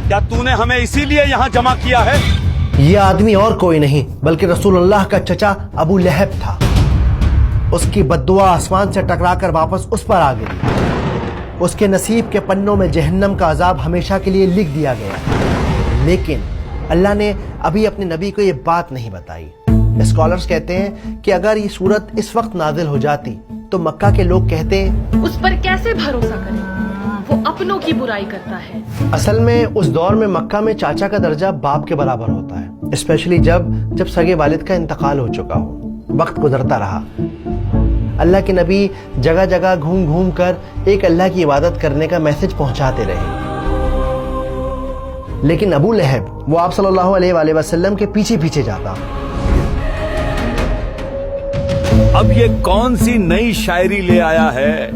क्या तूने हमें इसीलिए यहाँ जमा किया है? ये आदमी और कोई नहीं बल्कि रसूलुल्लाह का चचा अबू लहब था। उसकी बद्दुआ आसमान से टकराकर वापस उस पर आ गई। उसके नसीब के पन्नों में जहन्नम का अजाब हमेशा के लिए लिख दिया गया। लेकिन अल्लाह ने अभी अपने नबी को ये बात नहीं बताई। स्कॉलर्स कहते हैं कि अगर ये सूरत इस वक्त नाजिल हो जाती तो मक्का के लोग कहते उस पर कैसे भरोसा करें, वो अपनों की बुराई करता है। असल में उस दौर में मक्का में चाचा का दर्जा बाप के बराबर होता है, स्पेशली जब सगे वालिद का इंतकाल हो चुका हो, वक्त गुजरता रहा। अल्लाह के नबी जगह जगह घूम घूम कर एक अल्लाह की इबादत करने का मैसेज पहुंचाते रहे। लेकिन अबू लहब वो आप सल्लल्लाहु अलैहि वसल्लम के पीछे पीछे जाता। अब ये कौन सी नई शायरी ले आया है?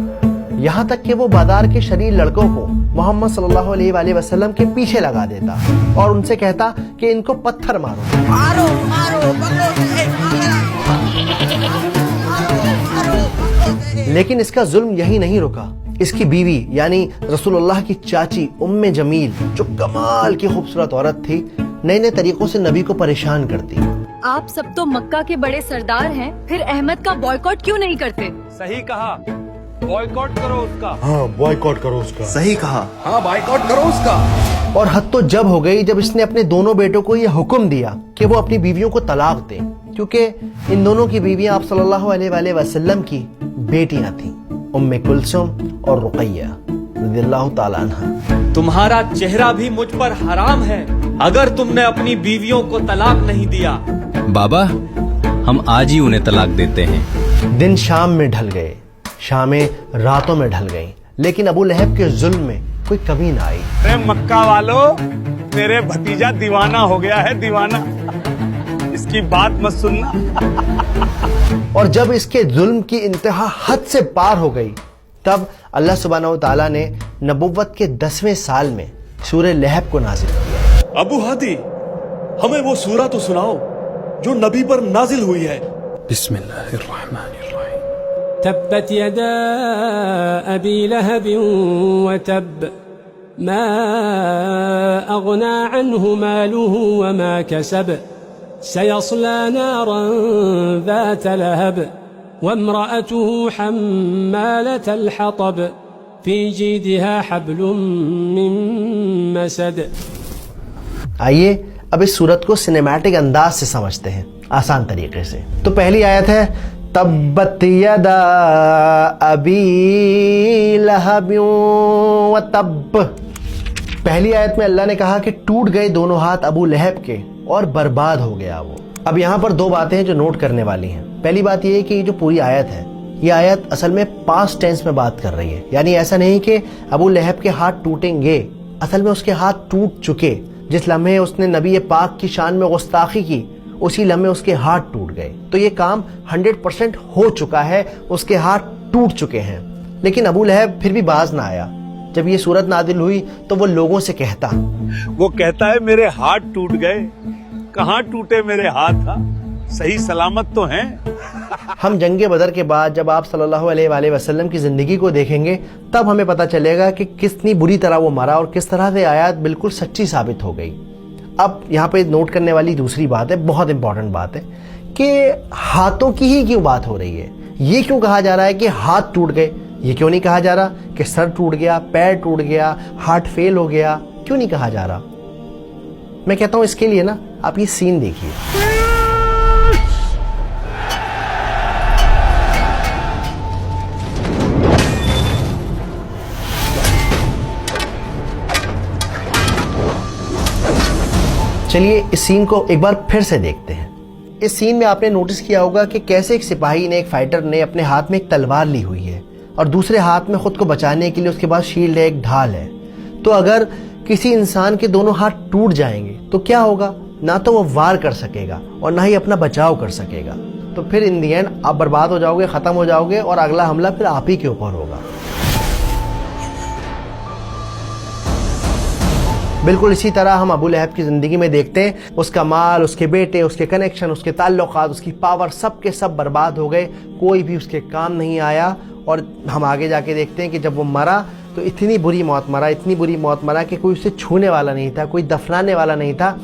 यहाँ तक कि वो बाजार के शरीर लड़कों को मोहम्मद सल्लल्लाहु अलैहि वसल्लम के पीछे लगा देता और उनसे कहता कि इनको पत्थर मारो मारो मारो लेकिन इसका जुल्म यही नहीं रुका। इसकी बीवी यानी रसूलुल्लाह की चाची उम्मे जमील, जो कमाल की खूबसूरत औरत थी, नए नए तरीकों से नबी को परेशान करती। आप सब तो मक्का के बड़े सरदार हैं, फिर अहमद का बॉयकॉट क्यों नहीं करते? सही कहा, बॉयकॉट करो उसका। हाँ, बॉयकॉट करो उसका। सही कहा, हाँ बॉयकॉट करो उसका। और हद तो जब हो गई जब इसने अपने दोनों बेटों को यह हुक्म दिया कि वो अपनी बीवियों को तलाक दें, क्योंकि इन दोनों की बीवियां आप सल्लल्लाहु अलैहि वसल्लम की बेटियां थीं, उम्मे कुलसुम और रुकैया रज़ियल्लाहु ताला अन्हा। तुम्हारा चेहरा भी मुझ पर हराम है अगर तुमने अपनी बीवियों को तलाक नहीं दिया। बाबा, हम आज ही उन्हें तलाक देते हैं। दिन शाम में ढल गए, शामें रातों में ढल गईं, लेकिन अबू लहब के जुल्म में कोई कमी ना आई। अरे मक्का वालों, मेरे भतीजा दीवाना हो गया है, दीवाना। इसकी बात मत सुनना। और जब इसके जुल्म की इंतहा हद से पार हो गई, तब अल्लाह सुब्हानहू ताला ने नबुव्वत के 10वें साल में सूरह लहब को नाजिल किया। अबू हादी, हमें वो सूरा तो सुनाओ जो नबी पर नाजिल हुई है। बिस्मिल्लाहिर्रहमानिर्रहीम। तब्बत यदा अबी लहब व तब मा अगना अन्हु मालुहु व मा कसब सयस्ला नारन ذات लहब वम्रअतुहु हम्मालतल हतब फी जीदिहा हब्लुम मिन मसद। आइए अब इस सूरत को सिनेमैटिक अंदाज से समझते हैं, आसान तरीके से। तो पहली आयत है तब्बत यदा अबी लहब व तब। पहली आयत में अल्लाह ने कहा कि टूट गए दोनों हाथ अबू लहब के और बर्बाद हो गया वो। अब यहाँ पर दो बातें हैं जो नोट करने वाली हैं। पहली बात ये है कि ये जो पूरी आयत है, ये आयत असल में पास्ट टेंस में बात कर रही है, यानी ऐसा नहीं कि अबू लहब के हाथ टूटेंगे, असल में उसके हाथ टूट चुके। जिस लम्हे उसने नबी पाक की शान में गुस्ताखी की, उसी लम्हे उसके हाथ टूट गए। तो ये काम 100% हो चुका है, उसके हाथ टूट चुके हैं। लेकिन अबू लहब फिर भी बाज ना आया। जब ये सूरत नादिल हुई तो वो लोगों से कहता, वो कहता है मेरे हाथ टूट गए। कहाँ टूटे मेरे हाथ? सही सलामत तो हैं। हम जंगे बदर के बाद जब आप सल्लल्लाहु अलैहि वसल्लम की जिंदगी को देखेंगे, तब हमें पता चलेगा कि कितनी बुरी तरह वो मरा और किस तरह से आयत बिल्कुल सच्ची साबित हो गई। अब यहाँ पे नोट करने वाली दूसरी बात है, बहुत इंपॉर्टेंट बात है, कि हाथों की ही क्यों बात हो रही है। ये क्यों कहा जा रहा है कि हाथ टूट गए? ये क्यों नहीं कहा जा रहा कि सर टूट गया, पैर टूट गया, हार्ट फेल हो गया? क्यों नहीं कहा जा रहा? मैं कहता हूं इसके लिए ना, आप ये सीन देखिए। चलिए इस सीन को एक बार फिर से देखते हैं। इस सीन में आपने नोटिस किया होगा कि कैसे एक सिपाही ने, एक फाइटर ने अपने हाथ में एक तलवार ली हुई है और दूसरे हाथ में खुद को बचाने के लिए उसके पास शील्ड है, एक ढाल है। तो अगर किसी इंसान के दोनों हाथ टूट जाएंगे तो क्या होगा? ना तो वो वार कर सकेगा और ना ही अपना बचाव कर सकेगा। तो फिर इन दी एंड आप बर्बाद हो जाओगे, खत्म हो जाओगे और अगला हमला फिर आप ही के ऊपर होगा। بالکل اسی طرح ہم ابو لہب کی زندگی میں دیکھتے ہیں اس کا مال، اس کے بیٹے، اس کے کنیکشن، اس کے تعلقات، اس کی پاور، سب کے سب برباد ہو گئے، کوئی بھی اس کے کام نہیں آیا. اور ہم آگے جا کے دیکھتے ہیں کہ جب وہ مرا تو اتنی بری موت مرا، اتنی بری موت مرا کہ کوئی اسے چھونے والا نہیں تھا، کوئی دفنانے والا نہیں تھا.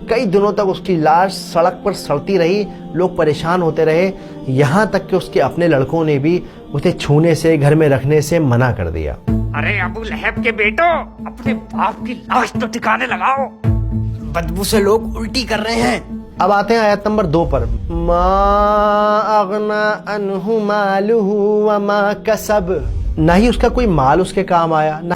کئی دنوں تک اس کی لاش سڑک پر سڑتی رہی، لوگ پریشان ہوتے رہے، یہاں تک کہ اس کے اپنے لڑکوں نے بھی اسے چھونے سے، گھر میں رکھنے سے منع کر دیا. ارے ابو لہب کے بیٹو، اپنے باپ کی لاش تو ٹھکانے لگاؤ، بدبو سے لوگ الٹی کر رہے ہیں. اب آتے ہیں آیت نمبر 2 پر. ما اغنا عنہ مالہ وما کسب. نہ ہی اس کا کوئی مال اس کے کام آیا، نہ